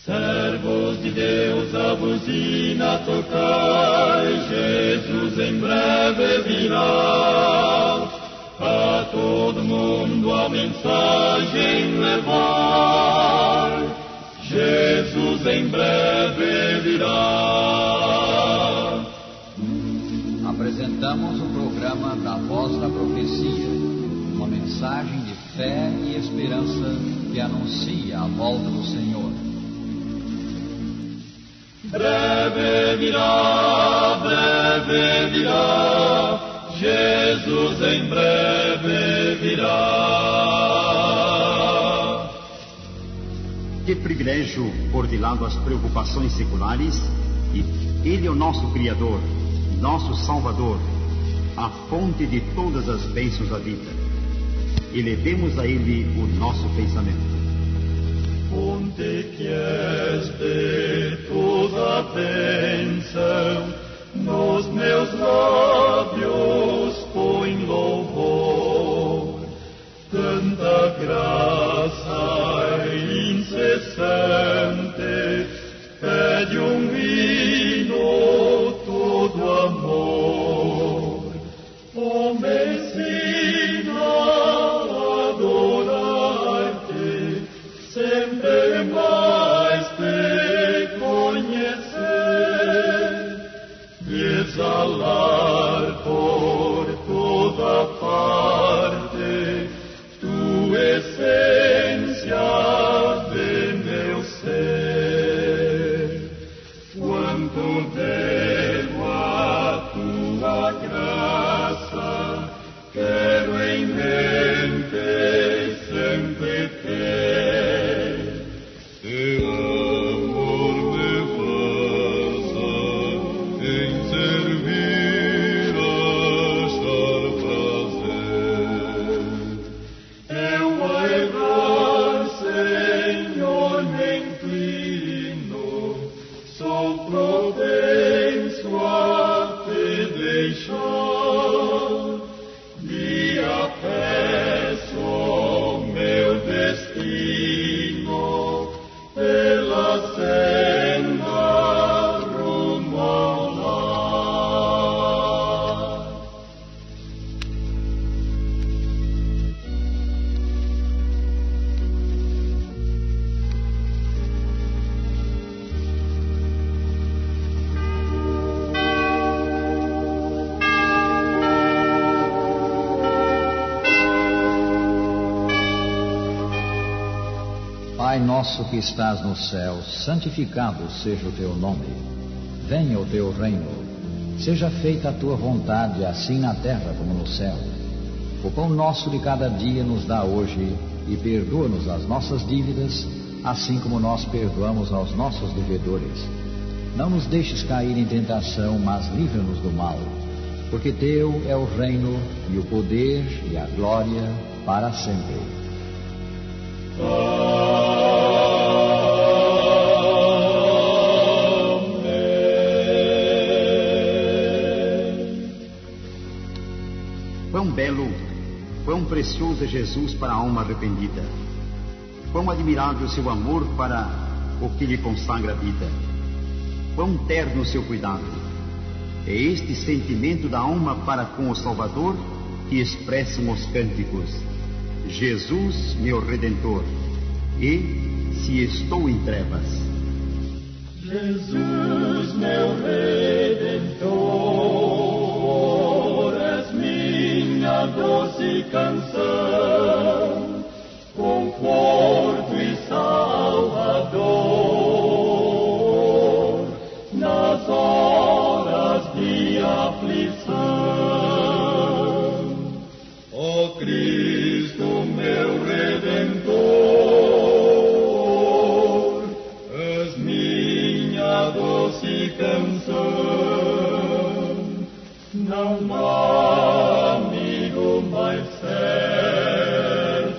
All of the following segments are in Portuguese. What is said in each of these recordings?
Servos de Deus, a buzina tocai, Jesus em breve virá. A todo mundo a mensagem levar, Jesus em breve virá. Apresentamos o programa da Voz da Profecia, uma mensagem de fé e esperança que anuncia a volta do Senhor. Breve virá, Jesus em breve virá. Que privilégio pôr de lado as preocupações seculares e Ele é o nosso Criador, nosso Salvador, a fonte de todas as bênçãos da vida. Elevemos a Ele o nosso pensamento. Fonte que és de toda bênção, nos meus lábios põe louvor. Tanta graça incessante, pede hino todo amor. Oh, me ensina a adorar-te, sempre mais te conhecer e exalar por toda parte tua essência de meu ser. Quanto devo a tua graça, quero em mente sempre ter. Teu amor me faça em servir achar prazer. Eu a errar, Senhor, me inclino, sou propenso a te deixar. Guia peço meu destino pela senda rumo ao lar. Pai nosso que estás no céu, santificado seja o teu nome. Venha o teu reino. Seja feita a tua vontade, assim na terra como no céu. O pão nosso de cada dia nos dá hoje, e perdoa-nos as nossas dívidas, assim como nós perdoamos aos nossos devedores. Não nos deixes cair em tentação, mas livra-nos do mal. Porque teu é o reino, e o poder, e a glória, para sempre. Quão belo, quão precioso é Jesus para a alma arrependida. Quão admirável seu amor para o que lhe consagra a vida. Quão terno o seu cuidado. É este sentimento da alma para com o Salvador que expressam os cânticos. Jesus, meu Redentor, e se estou em trevas. Jesus, meu Redentor, és minha doce canção, conforto e salvador, nas horas de aflição. Ó Cristo, meu Redentor, és minha doce canção. Não há amigo mais certo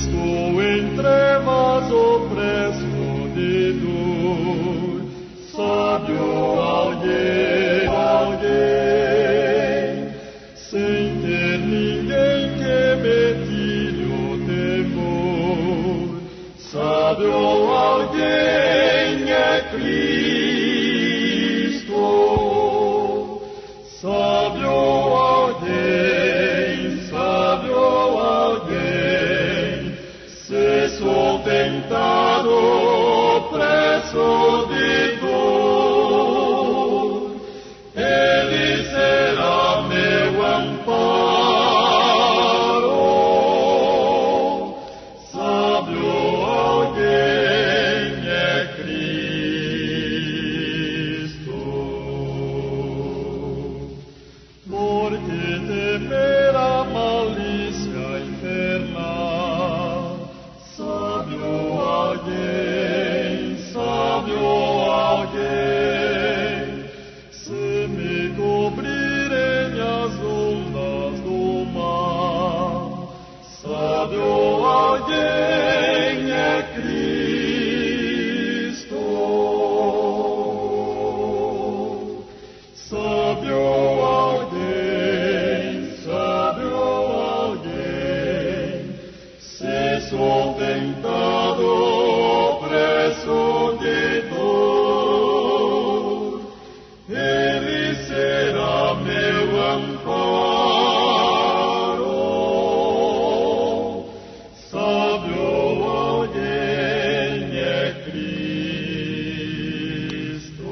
estou em trevas opresso de dor. Sábio alguém, sem ter ninguém que me tire o temor. Sábio alguém é Cristo. Sábio alguém, se sou tentado, preso de dor, Ele será meu amparo. Sábio alguém é Cristo. Porque temer a malícia infernal, sábio alguém, se me cobrirem as ondas do mar, sábio alguém é Cristo. Sábio alguém, se sou tentado, preso de dor, Ele será meu amparo. Sábio alguém é Cristo.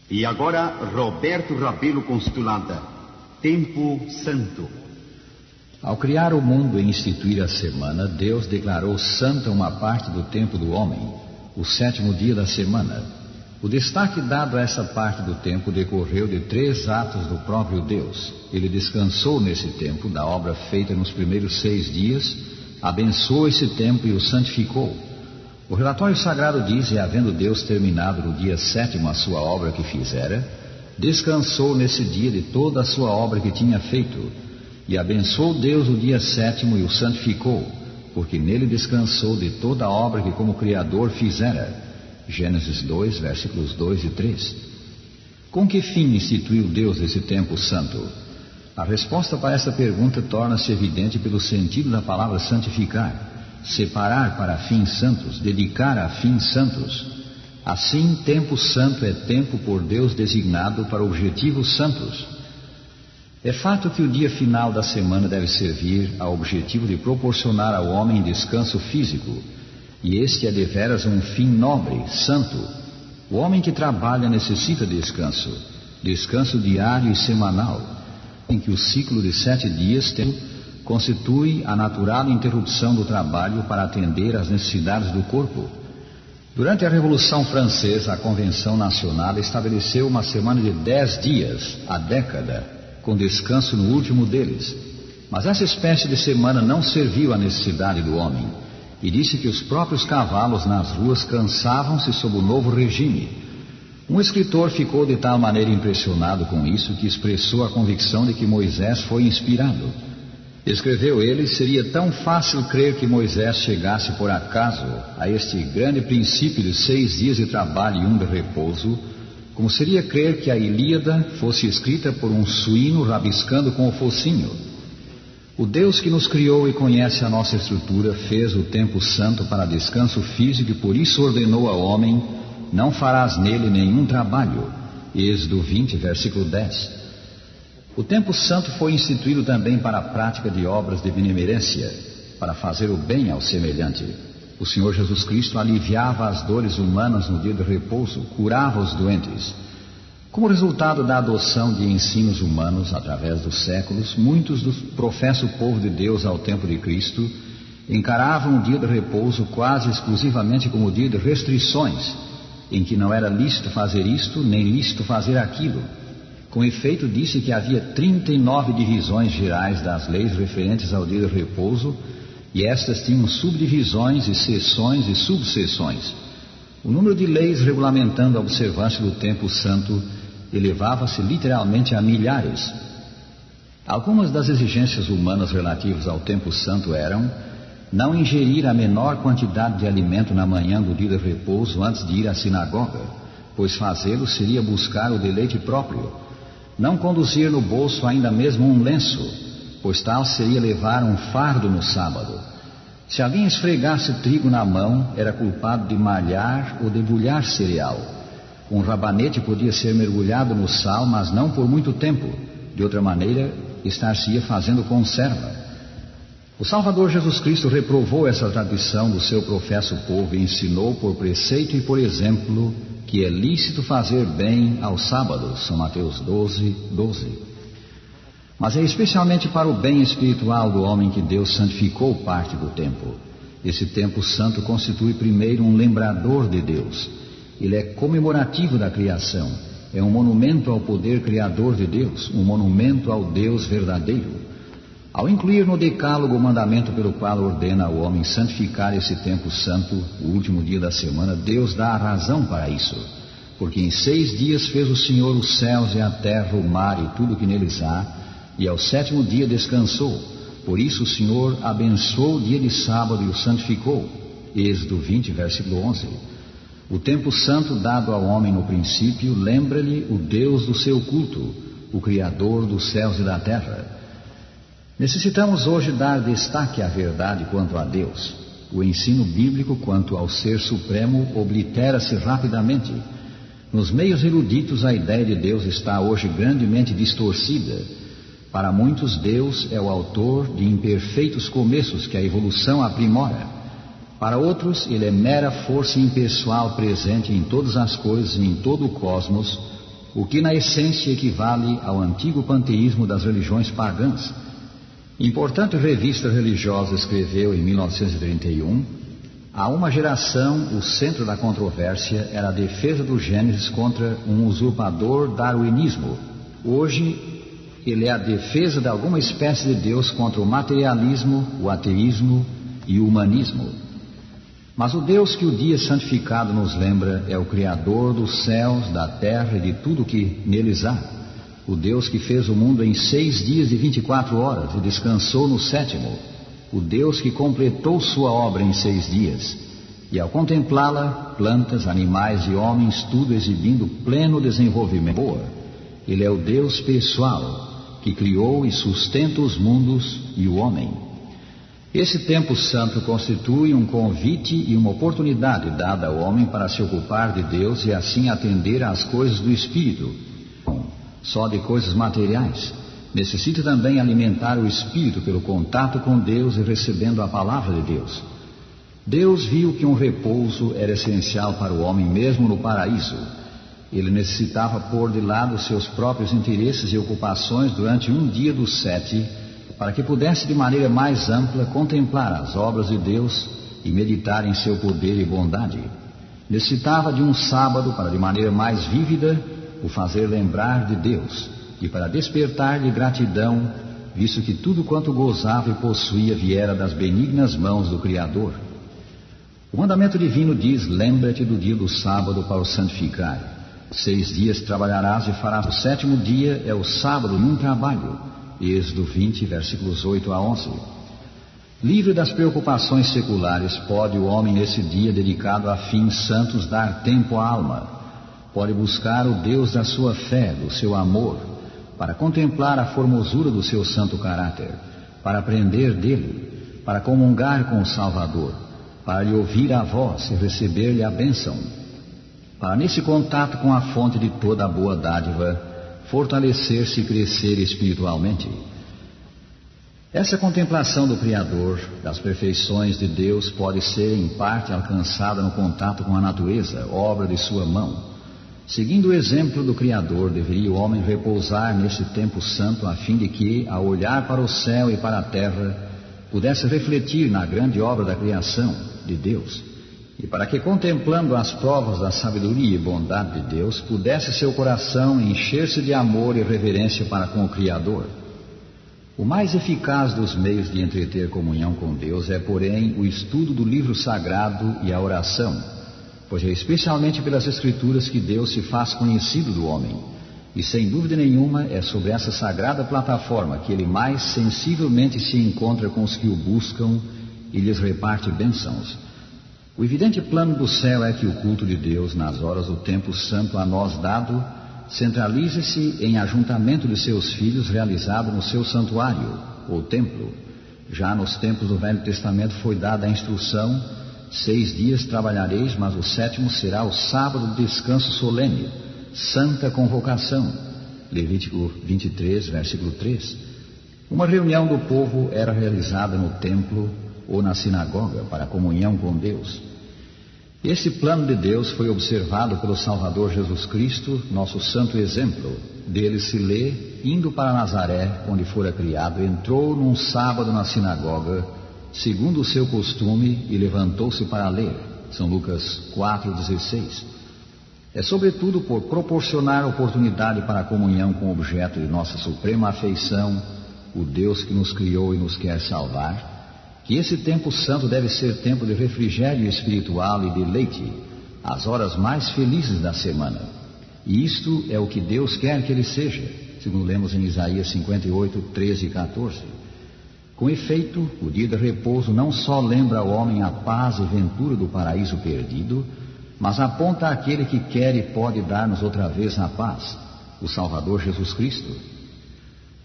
E agora, Roberto Rabelo Constulanta, Tempo Santo. Ao criar o mundo e instituir a semana, Deus declarou santa uma parte do tempo do homem, o 7º dia da semana. O destaque dado a essa parte do tempo decorreu de 3 atos do próprio Deus. Ele descansou nesse tempo da obra feita nos primeiros 6 dias, abençoou esse tempo e o santificou. O relatório sagrado diz: e havendo Deus terminado no dia 7º a sua obra que fizera, descansou nesse dia de toda a sua obra que tinha feito. E abençoou Deus o dia 7º e o santificou, porque nele descansou de toda a obra que como Criador fizera. Gênesis 2, versículos 2 e 3. Com que fim instituiu Deus esse tempo santo? A resposta para essa pergunta torna-se evidente pelo sentido da palavra santificar: separar para fins santos, dedicar a fins santos. Assim, tempo santo é tempo por Deus designado para objetivos santos. É fato que o dia final da semana deve servir ao objetivo de proporcionar ao homem descanso físico, e este é deveras um fim nobre, santo. O homem que trabalha necessita de descanso diário e semanal, em que o ciclo de 7 dias constitui a natural interrupção do trabalho para atender às necessidades do corpo. Durante a Revolução Francesa, a Convenção Nacional estabeleceu uma semana de 10 dias, a década, com descanso no último deles. Mas essa espécie de semana não serviu à necessidade do homem, e disse que os próprios cavalos nas ruas cansavam-se sob o novo regime. Um escritor ficou de tal maneira impressionado com isso que expressou a convicção de que Moisés foi inspirado. Escreveu ele: seria tão fácil crer que Moisés chegasse por acaso a este grande princípio de 6 dias de trabalho e 1 de repouso, como seria crer que a Ilíada fosse escrita por um suíno rabiscando com o focinho. O Deus que nos criou e conhece a nossa estrutura fez o tempo santo para descanso físico e por isso ordenou ao homem: não farás nele nenhum trabalho. Êxodo 20, versículo 10. O tempo santo foi instituído também para a prática de obras de benemerência, para fazer o bem ao semelhante. O Senhor Jesus Cristo aliviava as dores humanas no dia de repouso, curava os doentes. Como resultado da adoção de ensinos humanos através dos séculos, muitos do professo povo de Deus ao tempo de Cristo encaravam o dia de repouso quase exclusivamente como dia de restrições, em que não era lícito fazer isto, nem lícito fazer aquilo. Com efeito, disse que havia 39 divisões gerais das leis referentes ao dia de repouso, e estas tinham subdivisões e seções e subseções. O número de leis regulamentando a observância do tempo santo elevava-se literalmente a milhares. Algumas das exigências humanas relativas ao tempo santo eram não ingerir a menor quantidade de alimento na manhã do dia de repouso antes de ir à sinagoga, pois fazê-lo seria buscar o deleite próprio. Não conduzir no bolso ainda mesmo um lenço, pois tal seria levar um fardo no sábado. Se alguém esfregasse trigo na mão, era culpado de malhar ou debulhar cereal. Um rabanete podia ser mergulhado no sal, mas não por muito tempo. De outra maneira, estar-se-ia fazendo conserva. O Salvador Jesus Cristo reprovou essa tradição do seu professo povo e ensinou por preceito e por exemplo que é lícito fazer bem aos sábados, São Mateus 12:12. Mas é especialmente para o bem espiritual do homem que Deus santificou parte do tempo. Esse tempo santo constitui primeiro um lembrador de Deus. Ele é comemorativo da criação, é um monumento ao poder criador de Deus, um monumento ao Deus verdadeiro. Ao incluir no decálogo o mandamento pelo qual ordena ao homem santificar esse tempo santo, o último dia da semana, Deus dá a razão para isso. Porque em 6 dias fez o Senhor os céus e a terra, o mar e tudo que neles há, e ao 7º dia descansou. Por isso o Senhor abençoou o dia de sábado e o santificou. Êxodo 20, versículo 11. O tempo santo dado ao homem no princípio lembra-lhe o Deus do seu culto, o Criador dos céus e da terra. Necessitamos hoje dar destaque à verdade quanto a Deus. O ensino bíblico quanto ao Ser Supremo oblitera-se rapidamente. Nos meios eruditos, a ideia de Deus está hoje grandemente distorcida. Para muitos, Deus é o autor de imperfeitos começos que a evolução aprimora. Para outros, ele é mera força impessoal presente em todas as coisas e em todo o cosmos, o que na essência equivale ao antigo panteísmo das religiões pagãs. Importante revista religiosa escreveu em 1931: há uma geração, o centro da controvérsia era a defesa do Gênesis contra um usurpador darwinismo. Hoje, ele é a defesa de alguma espécie de Deus contra o materialismo, o ateísmo e o humanismo. Mas o Deus que o dia santificado nos lembra é o Criador dos céus, da terra e de tudo que neles há. O Deus que fez o mundo em 6 dias e 24 horas e descansou no 7º. O Deus que completou sua obra em 6 dias. E ao contemplá-la, plantas, animais e homens, tudo exibindo pleno desenvolvimento. Boa. Ele é o Deus pessoal, que criou e sustenta os mundos e o homem. Esse tempo santo constitui um convite e uma oportunidade dada ao homem para se ocupar de Deus e assim atender às coisas do Espírito. Só de coisas materiais. Necessita também alimentar o espírito pelo contato com Deus e recebendo a palavra de Deus. Deus viu que um repouso era essencial para o homem mesmo no paraíso. Ele necessitava pôr de lado seus próprios interesses e ocupações durante um dia dos 7, para que pudesse de maneira mais ampla contemplar as obras de Deus e meditar em seu poder e bondade. Necessitava de um sábado para de maneira mais vívida o fazer lembrar de Deus, e para despertar-lhe gratidão, visto que tudo quanto gozava e possuía viera das benignas mãos do Criador. O mandamento divino diz: lembra-te do dia do sábado para o santificar. 6 dias trabalharás e farás. O 7º dia é o sábado e um trabalho. Êxodo 20, versículos 8 a 11. Livre das preocupações seculares, pode o homem nesse dia dedicado a fins santos dar tempo à alma. Pode buscar o Deus da sua fé, do seu amor, para contemplar a formosura do seu santo caráter, para aprender dele, para comungar com o Salvador, para lhe ouvir a voz e receber-lhe a bênção, para nesse contato com a fonte de toda a boa dádiva, fortalecer-se e crescer espiritualmente. Essa contemplação do Criador, das perfeições de Deus, pode ser em parte alcançada no contato com a natureza, obra de sua mão. Seguindo o exemplo do Criador, deveria o homem repousar nesse tempo santo, a fim de que, ao olhar para o céu e para a terra, pudesse refletir na grande obra da criação de Deus, e para que, contemplando as provas da sabedoria e bondade de Deus, pudesse seu coração encher-se de amor e reverência para com o Criador. O mais eficaz dos meios de entreter comunhão com Deus é, porém, o estudo do livro sagrado e a oração, pois é especialmente pelas Escrituras que Deus se faz conhecido do homem. E sem dúvida nenhuma é sobre essa sagrada plataforma que ele mais sensivelmente se encontra com os que o buscam e lhes reparte bênçãos. O evidente plano do céu é que o culto de Deus, nas horas do tempo santo a nós dado, centralize-se em ajuntamento de seus filhos realizado no seu santuário, ou templo. Já nos tempos do Velho Testamento foi dada a instrução: 6 dias trabalhareis, mas o 7º será o sábado de descanso solene, santa convocação. Levítico 23, versículo 3. Uma reunião do povo era realizada no templo ou na sinagoga para a comunhão com Deus. Esse plano de Deus foi observado pelo Salvador Jesus Cristo, nosso santo exemplo. Dele se lê: indo para Nazaré, onde fora criado, entrou num sábado na sinagoga, segundo o seu costume, e levantou-se para ler. São Lucas 4,16. É sobretudo por proporcionar oportunidade para a comunhão com o objeto de nossa suprema afeição, o Deus que nos criou e nos quer salvar, que esse tempo santo deve ser tempo de refrigério espiritual e deleite, as horas mais felizes da semana. E isto é o que Deus quer que ele seja, segundo lemos em Isaías 58, 13 e 14. Com efeito, o dia de repouso não só lembra ao homem a paz e ventura do paraíso perdido, mas aponta àquele que quer e pode dar-nos outra vez a paz, o Salvador Jesus Cristo.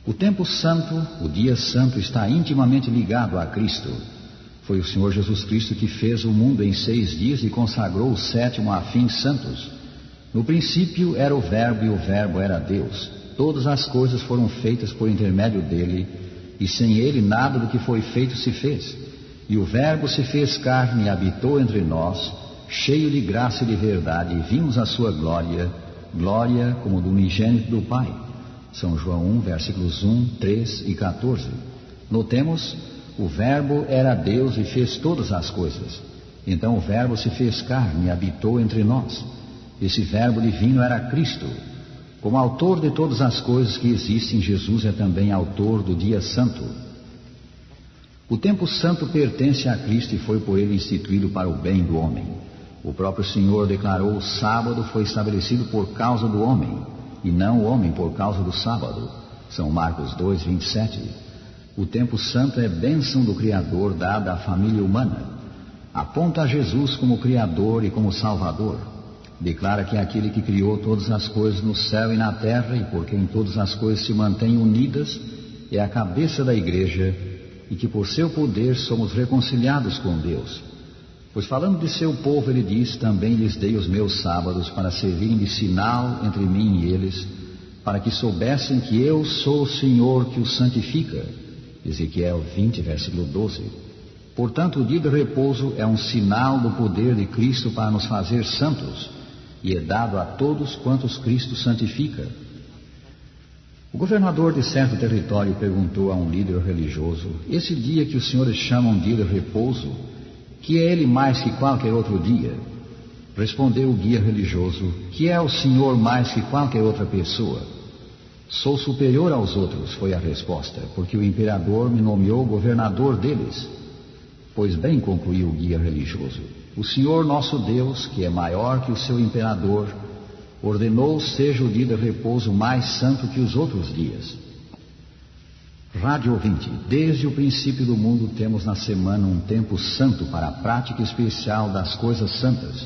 O tempo santo, o dia santo, está intimamente ligado a Cristo. Foi o Senhor Jesus Cristo que fez o mundo em 6 dias e consagrou o 7º a fins santos. No princípio era o Verbo, e o Verbo era Deus. Todas as coisas foram feitas por intermédio dele, e sem ele nada do que foi feito se fez. E o Verbo se fez carne e habitou entre nós, cheio de graça e de verdade, e vimos a sua glória, glória como do unigênito do Pai. São João 1, versículos 1, 3 e 14. Notemos: o Verbo era Deus e fez todas as coisas. Então o Verbo se fez carne e habitou entre nós. Esse Verbo divino era Cristo. Como autor de todas as coisas que existem, Jesus é também autor do dia santo. O tempo santo pertence a Cristo e foi por ele instituído para o bem do homem. O próprio Senhor declarou: o sábado foi estabelecido por causa do homem, e não o homem por causa do sábado. São Marcos 2, 27. O tempo santo é bênção do Criador dada à família humana. Aponta a Jesus como Criador e como Salvador. Declara que é aquele que criou todas as coisas no céu e na terra, e por quem todas as coisas se mantêm unidas, é a cabeça da igreja, e que por seu poder somos reconciliados com Deus. Pois falando de seu povo, ele diz: também lhes dei os meus sábados para servirem de sinal entre mim e eles, para que soubessem que eu sou o Senhor que os santifica. Ezequiel 20, versículo 12. Portanto, o dia de repouso é um sinal do poder de Cristo para nos fazer santos, e é dado a todos quantos Cristo santifica. O governador de certo território perguntou a um líder religioso: esse dia que os senhores chamam dia de repouso, que é ele mais que qualquer outro dia? Respondeu o guia religioso: que é o Senhor mais que qualquer outra pessoa? Sou superior aos outros, foi a resposta, porque o imperador me nomeou governador deles. Pois bem, concluiu o guia religioso, o Senhor nosso Deus, que é maior que o seu imperador, ordenou seja o dia de repouso mais santo que os outros dias. Rádio ouvinte, desde o princípio do mundo temos na semana um tempo santo para a prática especial das coisas santas,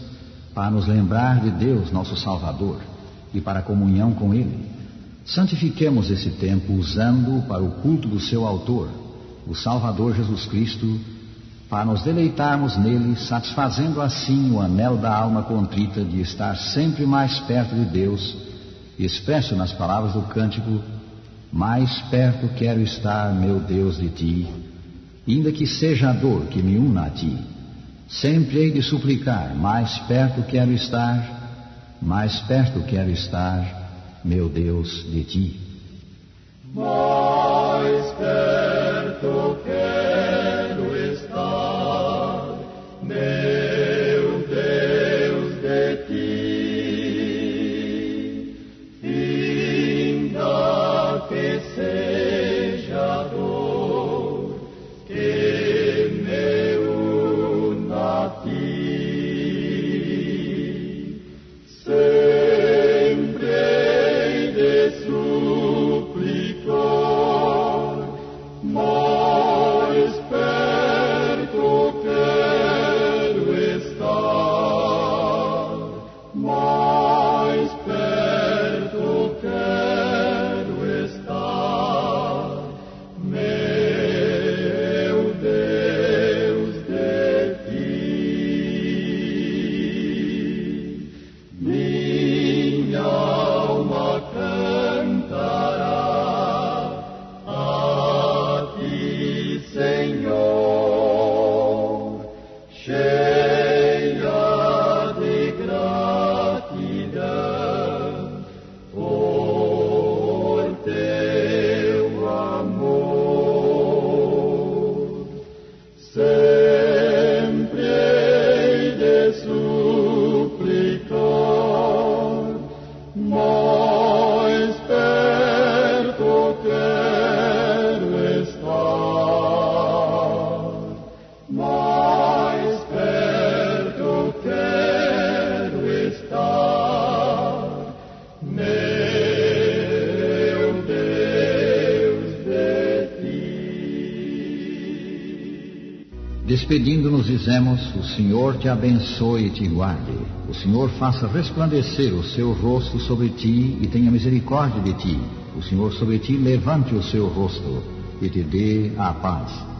para nos lembrar de Deus, nosso Salvador, e para a comunhão com Ele. Santifiquemos esse tempo usando-o para o culto do seu autor, o Salvador Jesus Cristo, para nos deleitarmos nele, satisfazendo assim o anelo da alma contrita de estar sempre mais perto de Deus, expresso nas palavras do cântico: mais perto quero estar, meu Deus, de ti, ainda que seja a dor que me una a ti. Sempre hei de suplicar: mais perto quero estar, mais perto quero estar, meu Deus, de ti. Mais perto quero estar, meu Deus, de ti, ainda que seja a dor que me una a ti. Sempre hei de Despedindo-nos, dizemos: o Senhor te abençoe e te guarde. O Senhor faça resplandecer o seu rosto sobre ti e tenha misericórdia de ti. O Senhor sobre ti levante o seu rosto e te dê a paz.